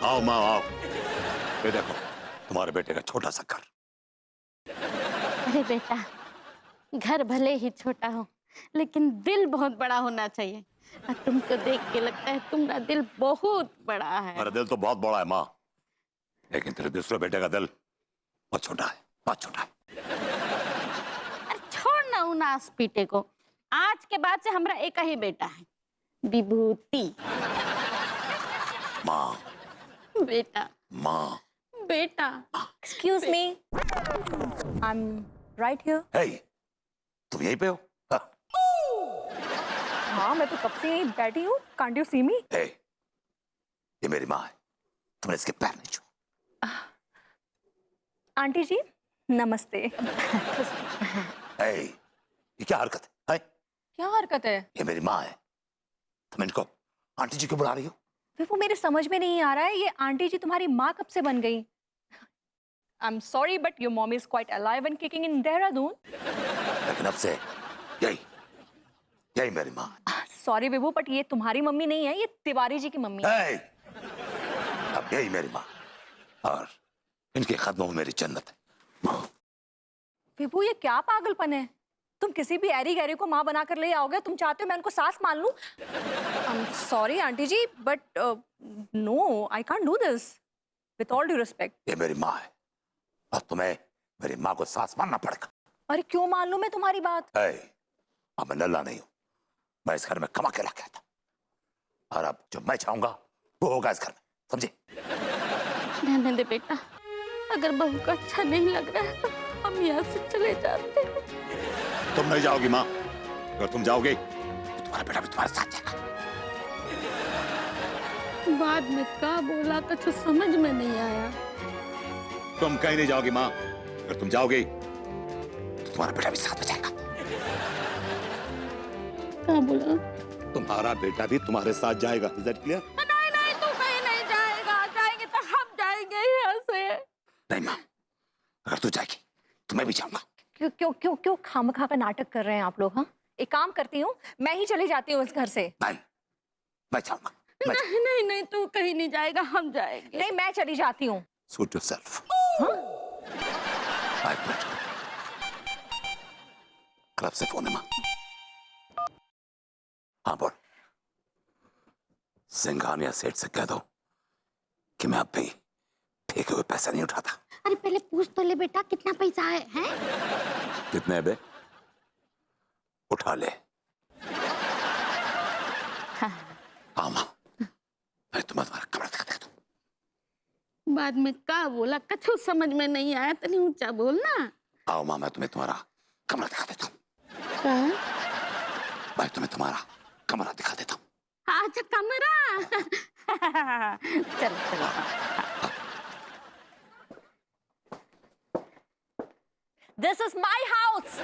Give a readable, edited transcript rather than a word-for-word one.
आओ माँ आओ। ये देखो तुम्हारे बेटे का छोटा सा घर। अरे बेटा, घर भले ही छोटा हो लेकिन दिल बहुत बड़ा होना चाहिए। और तुमको देख के लगता है तुम्हारा दिल बहुत बड़ा है। मेरा दिल तो बहुत बड़ा है माँ, लेकिन तेरे दूसरे बेटे का दिल बहुत छोटा है, बहुत छोटा है। अरे छोड़ ना उनास पीटे को। आज के बाद से हमारा एक ही बेटा है, विभूति। माँ बेटा माँ। बेटा। Excuse me. I'm right here. हे, तुम यहीं पे हो? हाँ। हाँ, मैं तो कब से यहीं बैठी हूँ. Can't you see me? हे, ये मेरी माँ है, तुमने इसके पैर नहीं छुए। आंटी जी, नमस्ते. हे, ये क्या हरकत है? क्या हरकत है? ये मेरी माँ है, तुम इनको आंटी जी क्यों बुला रही हो? वो मेरे समझ में नहीं आ रहा है. ये आंटी जी तुम्हारी माँ कब से बन गई? I'm sorry, but your mom is quite alive and kicking in Dehradun. लेकिन अब से यही यही मेरी माँ है। Sorry विभू, but ये तुम्हारी मम्मी नहीं है, ये तिवारी जी की मम्मी है. हे, अब यही मेरी माँ और इनके कदमों में मेरी जन्नत है। विभू, ये क्या पागलपन है? तुम किसी भी ऐरी गैरी को माँ बनाकर ले आओगे. तुम चाहते हो मैं उनको सास मान लूं? I'm sorry aunty ji, but no, I can't do this. With all due respect. ये मेरी माँ है और तुम्हें मेरी माँ को सास मानना पड़ेगा। अरे क्यों मान लूं मैं तुम्हारी बात? हे, अब मैं नल्ला नहीं हूँ, मैं इस घर में कमा के लाके आता हूँ और अब जो मैं चाहूंगा वो होगा इस घर में, समझे? रहने दे बेटा, अगर बहू को अच्छा नहीं लग रहा है तो हम यहाँ से चले जाते हैं। तुम नहीं जाओगी माँ, अगर तुम जाओगी तो तुम्हारा बेटा भी तुम्हारे साथ जाएगा। बाद में क्या बोला कुछ समझ में नहीं आया। तुम कहीं नहीं जाओगी माँ, अगर तुम जाओगी तो तुम्हारा बेटा भी साथ में जाएगा। क्या बोला? तुम्हारा बेटा भी तुम्हारे साथ जाएगा। Is that clear? नहीं नहीं, तू कहीं नहीं जाएगा। जाएंगे तो हम जाएंगे यहाँ से। नहीं माँ, अगर तू जाएगी तो मैं भी जाऊंगा। क्यों क्यों क्यों क्यों खामखा का नाटक कर रहे हैं आप लोग? हाँ, एक काम करती हूँ, मैं ही चली जाती हूँ इस घर से. नहीं, मैं जाऊंगा। नहीं नहीं नहीं, तू कहीं नहीं जाएगा, हम जाएंगे। नहीं, मैं चली जाती हूँ. Suit yourself. एक मिनट, क्लब से फोन है माँ। हाँ बोल। सिंघानिया सेठ से कह दो कि मैं अब भी फेंके हुए पैसा नहीं उठाता। अरे पहले पूछ तो ले बेटा, कितना पैसा है, हैं? कितने बे? उठा ले। हाँ माँ, मैं तुम्हें तुम्हारा कमरा दिखा देता हूँ। बाद में क्या बोला कछु समझ में नहीं आया, तनी ऊंचा बोलना। आओ माँ, मैं तुम्हें तुम्हारा कमरा दिखा देता हूँ। क्या? मैं तुम्हें तुम्हारा कमरा दिखा देता हूँ। अच्छा कमरा। चल चल। This is my house.